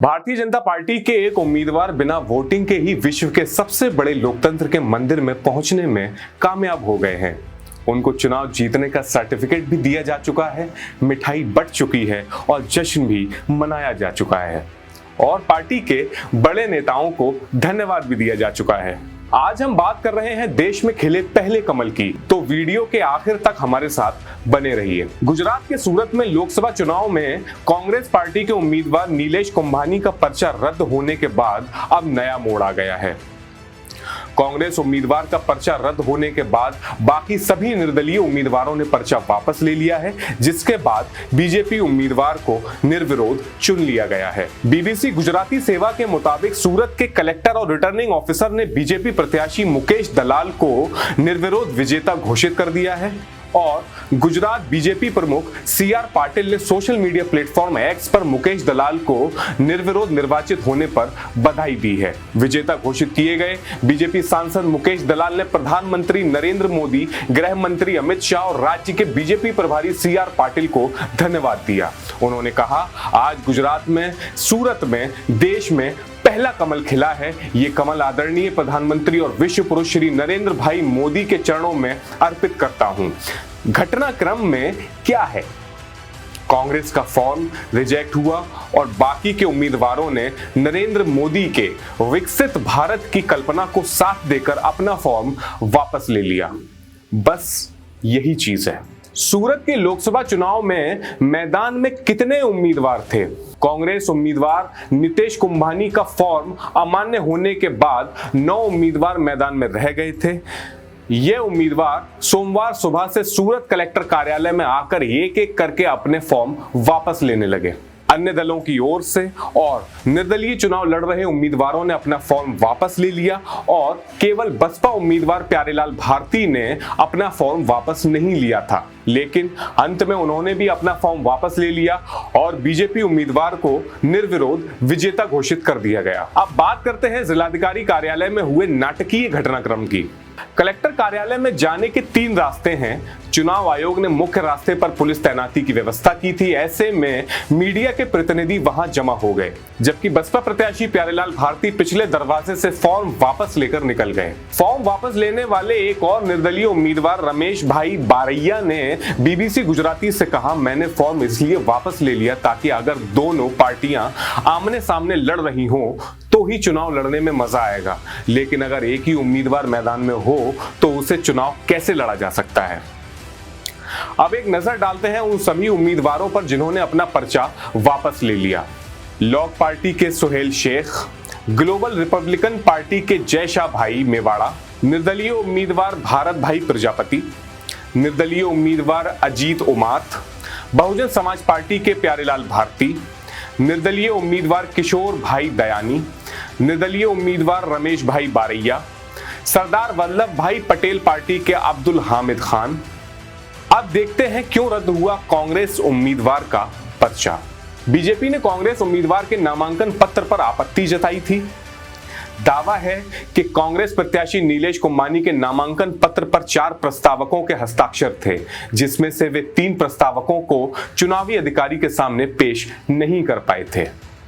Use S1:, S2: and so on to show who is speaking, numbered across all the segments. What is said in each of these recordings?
S1: Bharatiya Janata party के एक उम्मीदवार बिना वोटिंग के ही विश्व के सबसे बड़े लोकतंत्र के मंदिर में पहुंचने में कामयाब हो गए हैं। उनको चुनाव जीतने का सर्टिफिकेट भी दिया जा चुका है, मिठाई बंट चुकी है और जश्न भी मनाया जा चुका है और पार्टी के बड़े नेताओं को धन्यवाद भी दिया जा चुका है। आज हम बात कर रहे हैं देश में खिले पहले कमल की, तो वीडियो के आखिर तक हमारे साथ बने रहिए। गुजरात के सूरत में लोकसभा चुनाव में कांग्रेस पार्टी के उम्मीदवार नीलेश कुंभानी का पर्चा रद्द होने के बाद अब नया मोड़ आ गया है। कांग्रेस उम्मीदवार का पर्चा रद्द होने के बाद बाकी सभी निर्दलीय उम्मीदवारों ने पर्चा वापस ले लिया है, जिसके बाद बीजेपी उम्मीदवार को निर्विरोध चुन लिया गया है। बीबीसी गुजराती सेवा के मुताबिक सूरत के कलेक्टर और रिटर्निंग ऑफिसर ने बीजेपी प्रत्याशी मुकेश दलाल को निर्विरोध विजेता घोषित कर दिया है और गुजरात बीजेपी प्रमुख सीआर पाटिल ने सोशल मीडिया प्लेटफॉर्म एक्स पर मुकेश दलाल को निर्विरोध निर्वाचित होने पर बधाई दी है। विजेता घोषित किए गए बीजेपी सांसद मुकेश दलाल ने प्रधानमंत्री नरेंद्र मोदी, गृह मंत्री अमित शाह और राज्य के बीजेपी प्रभारी सीआर पाटिल को धन्यवाद दिया। उन्होंने कहा, आज गुजरात में, सूरत में, देश में पहला कमल खिला है। ये कमल आदरणीय प्रधानमंत्री और विश्व पुरुष श्री नरेंद्र भाई मोदी के चरणों में अर्पित करता हूं। घटनाक्रम में क्या है? कांग्रेस का फॉर्म रिजेक्ट हुआ और बाकी के उम्मीदवारों ने नरेंद्र मोदी के विकसित भारत की कल्पना को साथ देकर अपना फॉर्म वापस ले लिया। बस यही चीज है। सूरत के लोकसभा चुनाव में मैदान में कितने उम्मीदवार थे? कांग्रेस उम्मीदवार नीलेश कुंभानी का फॉर्म अमान्य होने के बाद 9 उम्मीदवार मैदान में रह गए थे। ये उम्मीदवार सोमवार सुबह से सूरत कलेक्टर कार्यालय में आकर एक एक करके अपने फॉर्म वापस लेने लगे। अन्य दलों की ओर से और निर्दलीय चुनाव लड़ रहे उम्मीदवारों ने अपना फॉर्म वापस ले लिया और केवल बसपा उम्मीदवार प्यारेलाल भारती ने अपना फॉर्म वापस नहीं लिया था, लेकिन अंत में उन्होंने भी अपना फॉर्म वापस ले लिया और बीजेपी उम्मीदवार को निर्विरोध विजेता घोषित कर दिया गया। अब बात करते हैं जिलाधिकारी कार्यालय में हुए नाटकीय घटनाक्रम की। कलेक्टर कार्यालय में जाने के 3 रास्ते हैं। चुनाव आयोग ने मुख्य रास्ते पर पुलिस तैनाती की व्यवस्था की थी। ऐसे में मीडिया के प्रतिनिधि वहां जमा हो गए, जबकि बसपा प्रत्याशी प्यारेलाल भारती पिछले दरवाजे से फॉर्म वापस लेकर निकल गए। फॉर्म वापस लेने वाले एक और निर्दलीय उम्मीदवार रमेश भाई बारैया ने बीबीसी गुजराती से कहा, मैंने फॉर्म इसलिए वापस ले लिया ताकि अगर दोनों पार्टियां आमने सामने लड़ रही हों तो ही चुनाव लड़ने में मजा आएगा, लेकिन अगर एक ही उम्मीदवार मैदान में हो तो उसे चुनाव कैसे लड़ा जा सकता है। अब एक नजर डालते हैं उन सभी उम्मीदवारों पर जिन्होंने अपना पर्चा वापस ले लिया। लॉग पार्टी के Suhail Sheikh, Global Republican Party के जय शाह भाई मेवाड़ा, निर्दलीय उम्मीदवार भारत भाई प्रजापति, निर्दलीय उम्मीदवार अजीत उमात, बहुजन समाज पार्टी के प्यारेलाल भारती, निर्दलीय उम्मीदवार किशोर भाई दयानी, निर्दलीय उम्मीदवार रमेश भाई बारैया, सरदार वल्लभ भाई पटेल पार्टी के अब्दुल हामिद खान। अब देखते हैं क्यों रद्द हुआ कांग्रेस उम्मीदवार का पर्चा। बीजेपी ने कांग्रेस उम्मीदवार के नामांकन पत्र पर आपत्ति जताई थी। दावा है कि कांग्रेस प्रत्याशी नीलेश कुंभानी के नामांकन पत्र पर 4 प्रस्तावकों के हस्ताक्षर थे, जिसमें से वे 3 प्रस्तावकों को चुनावी अधिकारी के सामने पेश नहीं कर पाए थे।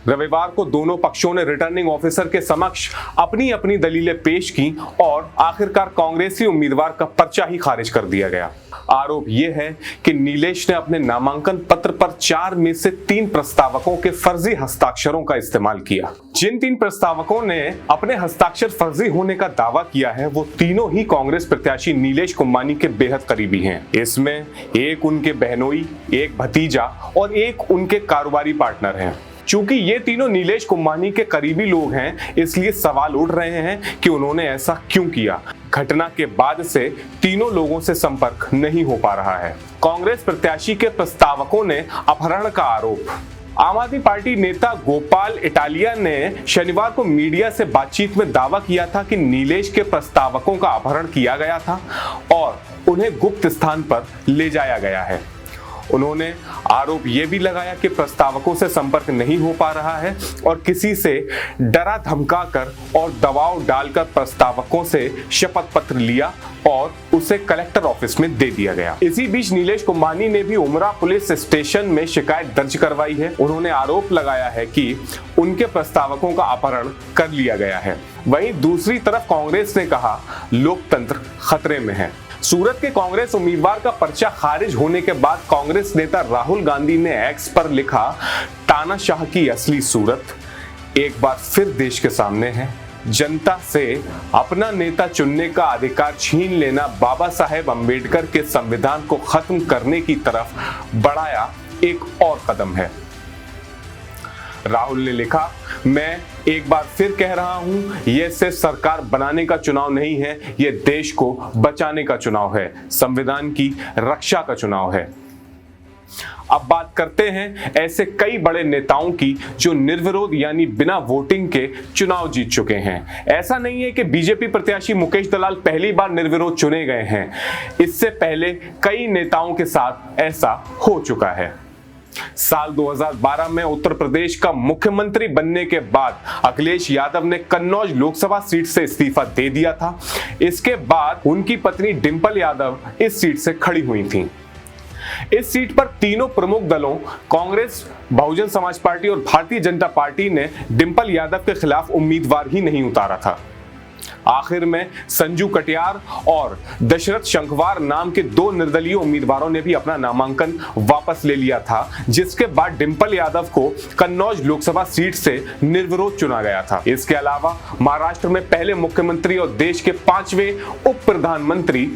S1: रविवार को दोनों पक्षों ने रिटर्निंग ऑफिसर के समक्ष अपनी अपनी दलीलें पेश की और आखिरकार कांग्रेसी उम्मीदवार का पर्चा ही खारिज कर दिया गया। आरोप यह है कि नीलेश ने अपने नामांकन पत्र पर 4 में से 3 प्रस्तावकों के फर्जी हस्ताक्षरों का इस्तेमाल किया। जिन 3 प्रस्तावकों ने अपने हस्ताक्षर फर्जी होने का दावा किया है, वो तीनों ही कांग्रेस प्रत्याशी नीलेश कुंभानी के बेहद करीबी हैं। इसमें एक उनके बहनोई, एक भतीजा और एक उनके कारोबारी पार्टनर हैं। चूंकि ये तीनों नीलेश कुंभानी के करीबी लोग हैं, इसलिए सवाल उठ रहे हैं कि उन्होंने ऐसा क्यों किया। घटना के बाद से तीनों लोगों से संपर्क नहीं हो पा रहा है। कांग्रेस प्रत्याशी के प्रस्तावकों ने अपहरण का आरोप। आम आदमी पार्टी नेता गोपाल इटालिया ने शनिवार को मीडिया से बातचीत में दावा किया था कि नीलेश के प्रस्तावकों का अपहरण किया गया था और उन्हें गुप्त स्थान पर ले जाया गया है। उन्होंने आरोप यह भी लगाया कि प्रस्तावकों से संपर्क नहीं हो पा रहा है और किसी से डरा धमकाकर और दबाव डालकर प्रस्तावकों से शपथ पत्र लिया और उसे कलेक्टर ऑफिस में दे दिया गया। इसी बीच नीलेश कुंभानी ने भी उमरा पुलिस स्टेशन में शिकायत दर्ज करवाई है। उन्होंने आरोप लगाया है कि उनके प्रस्तावकों का अपहरण कर लिया गया है। वहीं दूसरी तरफ कांग्रेस ने कहा लोकतंत्र खतरे में है। सूरत के कांग्रेस उम्मीदवार का पर्चा खारिज होने के बाद कांग्रेस नेता राहुल गांधी ने एक्स पर लिखा, तानाशाह की असली सूरत एक बार फिर देश के सामने है। जनता से अपना नेता चुनने का अधिकार छीन लेना बाबा साहेब अंबेडकर के संविधान को खत्म करने की तरफ बढ़ाया एक और कदम है। राहुल ने लिखा, मैं एक बार फिर कह रहा हूं, यह सिर्फ सरकार बनाने का चुनाव नहीं है, यह देश को बचाने का चुनाव है, संविधान की रक्षा का चुनाव है। अब बात करते हैं ऐसे कई बड़े नेताओं की जो निर्विरोध यानी बिना वोटिंग के चुनाव जीत चुके हैं। ऐसा नहीं है कि बीजेपी प्रत्याशी मुकेश दलाल पहली बार निर्विरोध चुने गए हैं। इससे पहले कई नेताओं के साथ ऐसा हो चुका है। साल 2012 में उत्तर प्रदेश का मुख्यमंत्री बनने के बाद अखिलेश यादव ने कन्नौज लोकसभा सीट से इस्तीफा दे दिया था। इसके बाद उनकी पत्नी डिंपल यादव इस सीट से खड़ी हुई थीं। इस सीट पर तीनों प्रमुख दलों कांग्रेस, बहुजन समाज पार्टी और भारतीय जनता पार्टी ने डिंपल यादव के खिलाफ उम्मीदवार ही नहीं उतारा था। आखिर में संजू कटियार और दशरथ शंखवार नाम के दो निर्दलीय उम्मीदवारों ने भी अपना नामांकन वापस ले लिया था, जिसके बाद डिंपल यादव को कन्नौज लोकसभा सीट से निर्विरोध चुना गया था। इसके अलावा महाराष्ट्र में पहले मुख्यमंत्री और देश के 5वें उप प्रधानमंत्री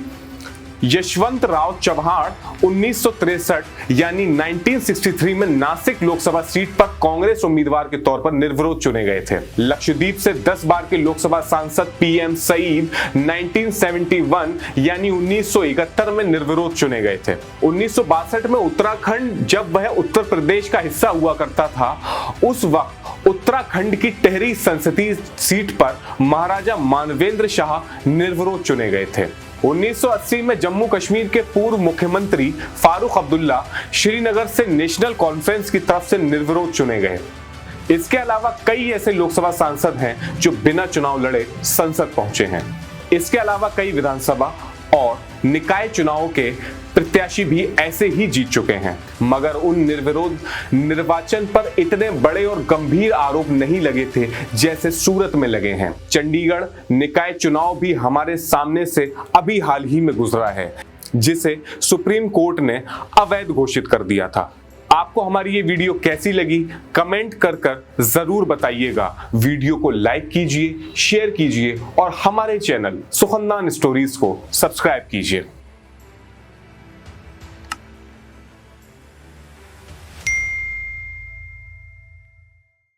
S1: यशवंत राव चव्हाण 1963 यानी 1963 में नासिक लोकसभा सीट पर कांग्रेस उम्मीदवार के तौर पर निर्विरोध चुने गए थे। लक्षद्वीप से 10 बार के लोकसभा सांसद पीएम सईद 1971 यानी 1971 में निर्विरोध चुने गए थे। 1962 में उत्तराखंड जब वह उत्तर प्रदेश का हिस्सा हुआ करता था, उस वक्त उत्तराखंड की टिहरी संसदीय सीट पर महाराजा मानवेंद्र शाह निर्विरोध चुने गए थे। 1980 में जम्मू कश्मीर के पूर्व मुख्यमंत्री फारूक अब्दुल्ला श्रीनगर से नेशनल कॉन्फ्रेंस की तरफ से निर्विरोध चुने गए। इसके अलावा कई ऐसे लोकसभा सांसद हैं जो बिना चुनाव लड़े संसद पहुंचे हैं। इसके अलावा कई विधानसभा और निकाय चुनावों के प्रत्याशी भी ऐसे ही जीत चुके हैं, मगर उन निर्विरोध निर्वाचन पर इतने बड़े और गंभीर आरोप नहीं लगे थे जैसे सूरत में लगे हैं। चंडीगढ़ निकाय चुनाव भी हमारे सामने से अभी हाल ही में गुजरा है, जिसे सुप्रीम कोर्ट ने अवैध घोषित कर दिया था। आपको हमारी ये वीडियो कैसी लगी कमेंट कर जरूर बताइएगा। वीडियो को लाइक कीजिए, शेयर कीजिए और हमारे चैनल सुखनदान स्टोरीज को सब्सक्राइब कीजिए।